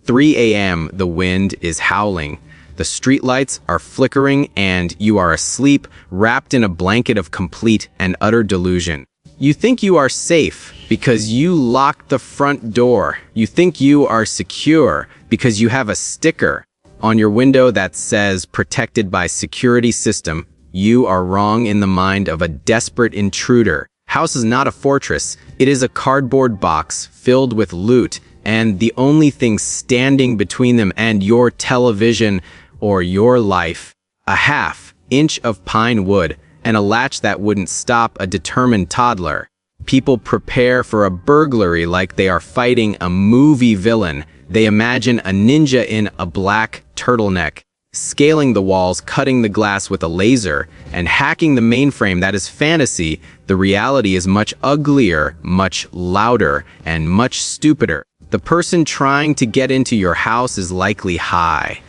3 a.m., the wind is howling. The streetlights are flickering and you are asleep, wrapped in a blanket of complete and utter delusion. You think you are safe because you locked the front door. You think you are secure because you have a sticker on your window that says protected by security system. You are wrong in the mind of a desperate intruder. House is not a fortress. It is a cardboard box filled with loot, and the only thing standing between them and your television or your life, a half-inch of pine wood and a latch that wouldn't stop a determined toddler. People prepare for a burglary like they are fighting a movie villain. They imagine a ninja in a black turtleneck, scaling the walls, cutting the glass with a laser, and hacking the mainframe. That is fantasy. The reality is much uglier, much louder, and much stupider. The person trying to get into your house is likely high,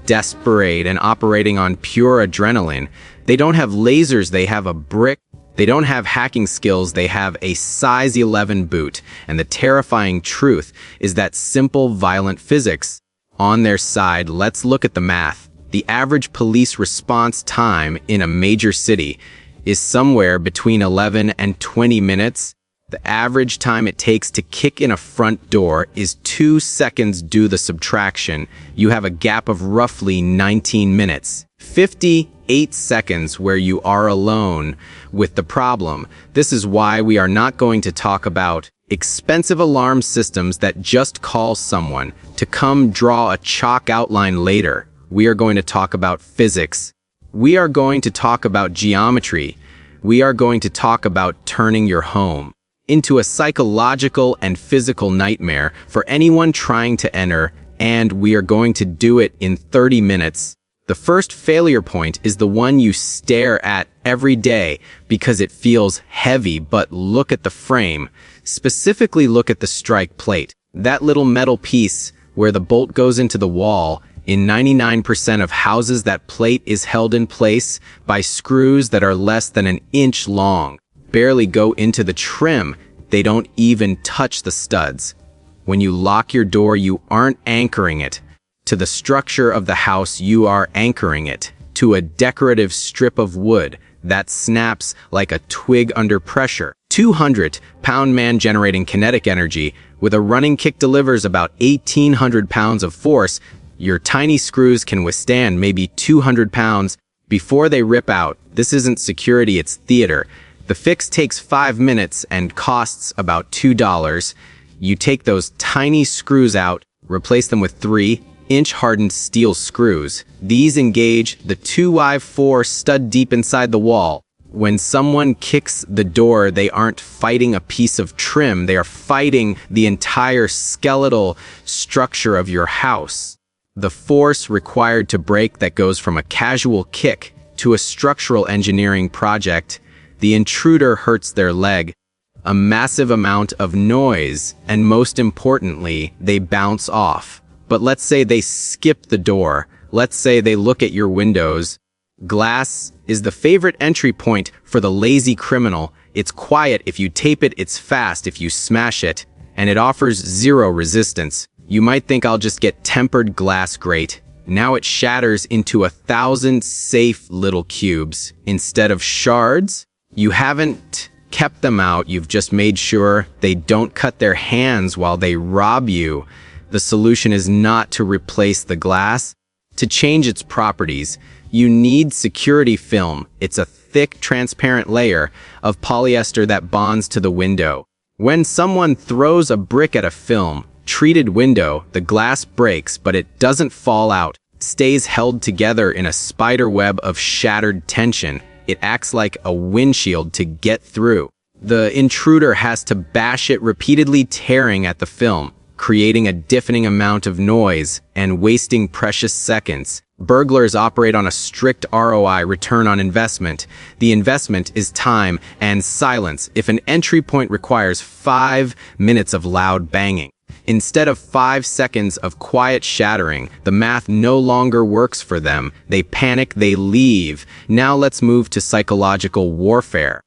desperate, and operating on pure adrenaline. They don't have lasers, they have a brick. They don't have hacking skills, they have a size 11 boot. And the terrifying truth is that simple, violent physics on their side. Let's look at the math. The average police response time in a major city is somewhere between 11 and 20 minutes. The average time it takes to kick in a front door is 2 seconds. Do the subtraction. You have a gap of roughly 19 minutes. 58 seconds where you are alone with the problem. This is why we are not going to talk about expensive alarm systems that just call someone to come draw a chalk outline later. We are going to talk about physics. We are going to talk about geometry. We are going to talk about turning your home into a psychological and physical nightmare for anyone trying to enter, and we are going to do it in 30 minutes. The first failure point is the one you stare at every day because it feels heavy, but look at the frame. Specifically, look at the strike plate. That little metal piece where the bolt goes into the wall. In 99% of houses, that plate is held in place by screws that are less than an inch long. Barely go into the trim. They don't even touch the studs. When you lock your door, you aren't anchoring it to the structure of the house, you are anchoring it to a decorative strip of wood that snaps like a twig under pressure. 200-pound man generating kinetic energy with a running kick delivers about 1,800 pounds of force. Your tiny screws can withstand maybe 200 pounds before they rip out. This isn't security, it's theater. The fix takes 5 minutes and costs about $2. You take those tiny screws out, replace them with 3-inch hardened steel screws. These engage the 2x4 stud deep inside the wall. When someone kicks the door, they aren't fighting a piece of trim, they are fighting the entire skeletal structure of your house. The force required to break that goes from a casual kick to a structural engineering project. The intruder hurts their leg, a massive amount of noise, and most importantly, they bounce off. But let's say they skip the door. Let's say they look at your windows. Glass is the favorite entry point for the lazy criminal. It's quiet if you tape it, it's fast if you smash it, and it offers zero resistance. You might think I'll just get tempered glass. Great. Now it shatters into 1,000 safe little cubes. Instead of shards, you haven't kept them out, you've just made sure they don't cut their hands while they rob you. The solution is not to replace the glass. To change its properties, you need security film. It's a thick, transparent layer of polyester that bonds to the window. When someone throws a brick at a film-treated window, the glass breaks, but it doesn't fall out. It stays held together in a spider web of shattered tension. It acts like a windshield to get through. The intruder has to bash it repeatedly, tearing at the film, creating a deafening amount of noise and wasting precious seconds. Burglars operate on a strict ROI, return on investment. The investment is time and silence. If an entry point requires 5 minutes of loud banging, instead of 5 seconds of quiet shattering, the math no longer works for them. They panic, they leave. Now let's move to psychological warfare.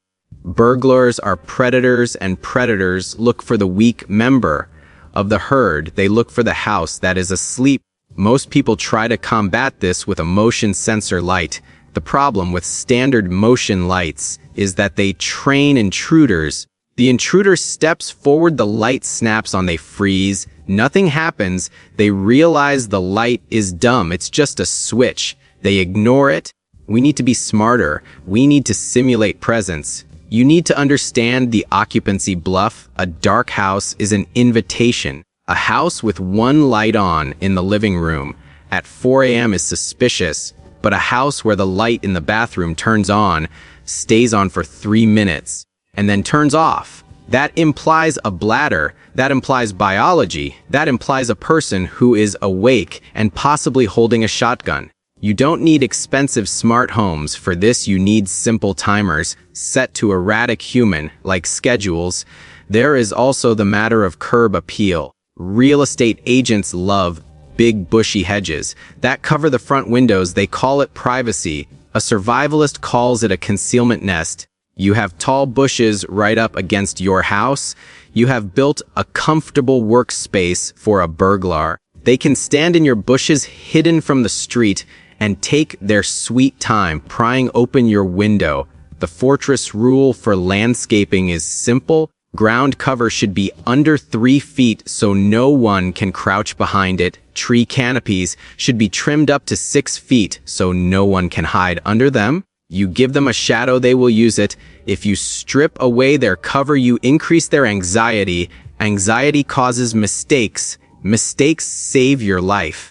Burglars are predators, and predators look for the weak member of the herd. They look for the house that is asleep. Most people try to combat this with a motion sensor light. The problem with standard motion lights is that they train intruders. The intruder steps forward, the light snaps on, they freeze. Nothing happens. They realize the light is dumb. It's just a switch. They ignore it. We need to be smarter. We need to simulate presence. You need to understand the occupancy bluff. A dark house is an invitation. A house with one light on in the living room at 4 a.m. is suspicious, but a house where the light in the bathroom turns on, stays on for 3 minutes, and then turns off, that implies a bladder, that implies biology, that implies a person who is awake and possibly holding a shotgun. You don't need expensive smart homes for this. You need simple timers set to erratic human, like schedules. There is also the matter of curb appeal. Real estate agents love big bushy hedges that cover the front windows. They call it privacy. A survivalist calls it a concealment nest. You have tall bushes right up against your house. You have built a comfortable workspace for a burglar. They can stand in your bushes hidden from the street and take their sweet time prying open your window. The fortress rule for landscaping is simple. Ground cover should be under 3 feet so no one can crouch behind it. Tree canopies should be trimmed up to 6 feet so no one can hide under them. You give them a shadow, they will use it. If you strip away their cover, you increase their anxiety. Anxiety causes mistakes. Mistakes save your life.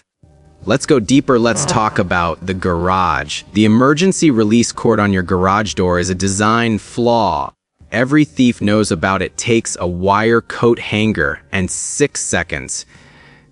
Let's go deeper. Let's talk about the garage. The emergency release cord on your garage door is a design flaw. Every thief knows about it. Takes a wire coat hanger and 6 seconds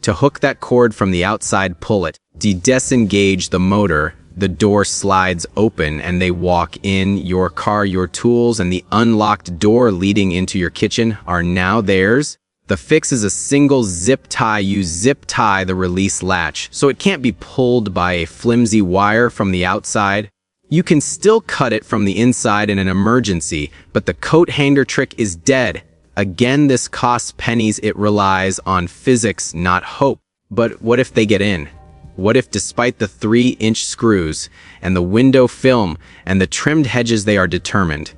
to hook that cord from the outside. Pull it, disengage the motor, the door slides open and they walk in. Your car, your tools, and the unlocked door leading into your kitchen are now theirs. The fix is a single zip tie. You zip tie the release latch so it can't be pulled by a flimsy wire from the outside. You can still cut it from the inside in an emergency, but the coat hanger trick is dead. Again, this costs pennies. It relies on physics, not hope. But what if they get in? What if, despite the 3-inch screws and the window film and the trimmed hedges, they are determined?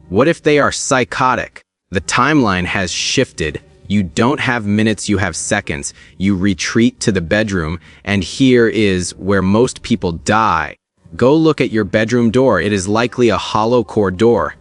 What if they are psychotic? The timeline has shifted. You don't have minutes, you have seconds. You retreat to the bedroom, and here is where most people die. Go look at your bedroom door. It is likely a hollow core door.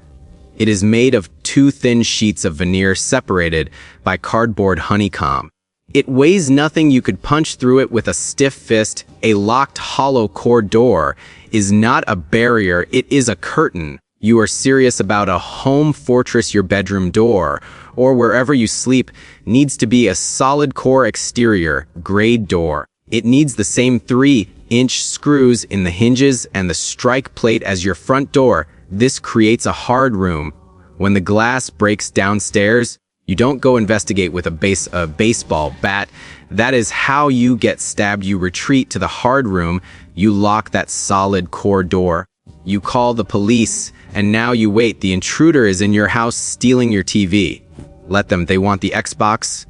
It is made of 2 thin sheets of veneer separated by cardboard honeycomb. It weighs nothing. You could punch through it with a stiff fist. A locked hollow core door is not a barrier, it is a curtain. You are serious about a home fortress. Your bedroom door, or wherever you sleep, needs to be a solid core exterior, grade door. It needs the same 3-inch screws in the hinges and the strike plate as your front door. This creates a hard room. When the glass breaks downstairs, you don't go investigate with a baseball bat. That is how you get stabbed. You retreat to the hard room. You lock that solid core door. You call the police, and now you wait. The intruder is in your house stealing your TV. Let them. They want the Xbox.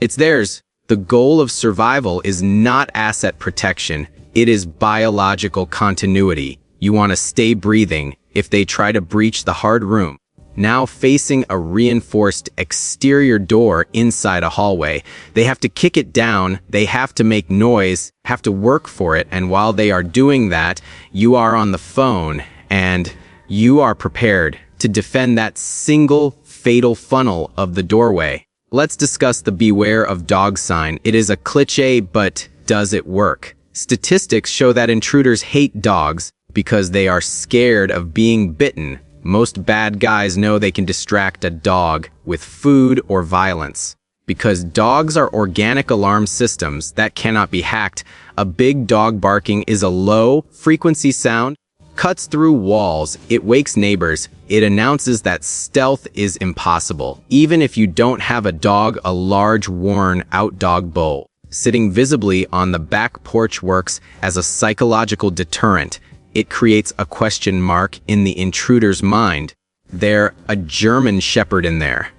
It's theirs. The goal of survival is not asset protection. It is biological continuity. You want to stay breathing. If they try to breach the hard room, now facing a reinforced exterior door inside a hallway, they have to kick it down. They have to make noise, have to work for it. And while they are doing that, you are on the phone and you are prepared to defend that single fatal funnel of the doorway. Let's discuss the beware of dog sign. It is a cliché, but does it work? Statistics show that intruders hate dogs because they are scared of being bitten. Most bad guys know they can distract a dog with food or violence. Because dogs are organic alarm systems that cannot be hacked, a big dog barking is a low-frequency sound, cuts through walls, it wakes neighbors, it announces that stealth is impossible. Even if you don't have a dog, a large worn-out dog bowl sitting visibly on the back porch works as a psychological deterrent. It creates a question mark in the intruder's mind. There a German shepherd in there.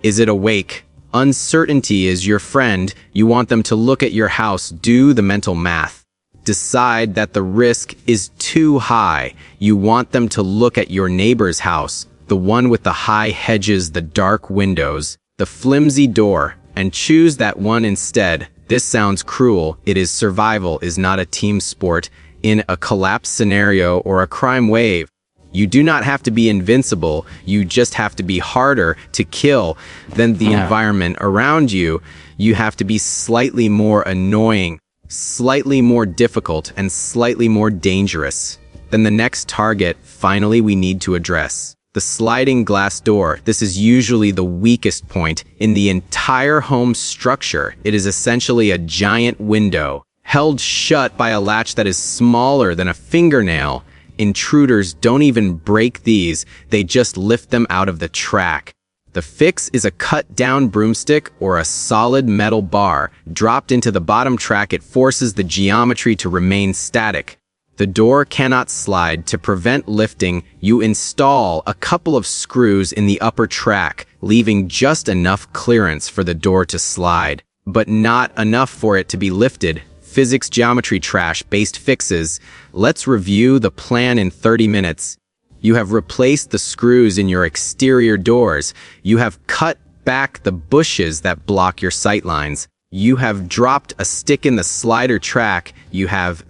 Is it awake? Uncertainty is your friend. You want them to look at your house, do the mental math. Decide that the risk is too high. You want them to look at your neighbor's house, the one with the high hedges, the dark windows, the flimsy door, and choose that one instead. This sounds cruel. It is survival, is not a team sport in a collapse scenario or a crime wave. You do not have to be invincible. You just have to be harder to kill than the environment around you. You have to be slightly more annoying, slightly more difficult, and slightly more dangerous than the next target. Finally, we need to address the sliding glass door. This is usually the weakest point in the entire home structure. It is essentially a giant window held shut by a latch that is smaller than a fingernail. Intruders don't even break these, they just lift them out of the track. The fix is a cut-down broomstick or a solid metal bar. Dropped into the bottom track, it forces the geometry to remain static. The door cannot slide. To prevent lifting, you install a couple of screws in the upper track, leaving just enough clearance for the door to slide, but not enough for it to be lifted. Physics geometry trash-based fixes. Let's review the plan in 30 minutes. You have replaced the screws in your exterior doors. You have cut back the bushes that block your sightlines. You have dropped a stick in the slider track. You have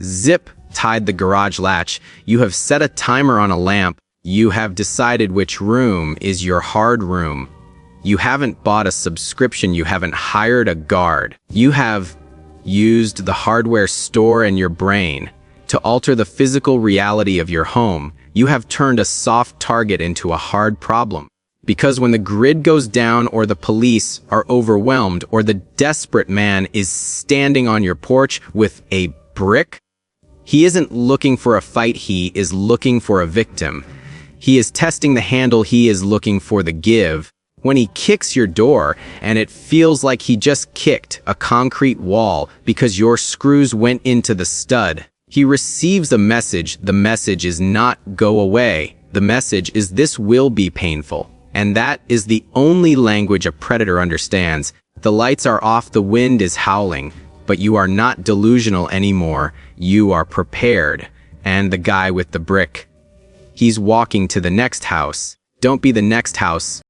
tied the garage latch. You have set a timer on a lamp. You have decided which room is your hard room. You haven't bought a subscription. You haven't hired a guard. You have used the hardware store and your brain to alter the physical reality of your home. You have turned a soft target into a hard problem. Because when the grid goes down, or the police are overwhelmed, or the desperate man is standing on your porch with a brick, he isn't looking for a fight, he is looking for a victim. He is testing the handle, he is looking for the give. When he kicks your door, and it feels like he just kicked a concrete wall because your screws went into the stud, he receives a message. The message is not go away. The message is this will be painful. And that is the only language a predator understands. The lights are off, the wind is howling, but you are not delusional anymore. You are prepared. And the guy with the brick, he's walking to the next house. Don't be the next house.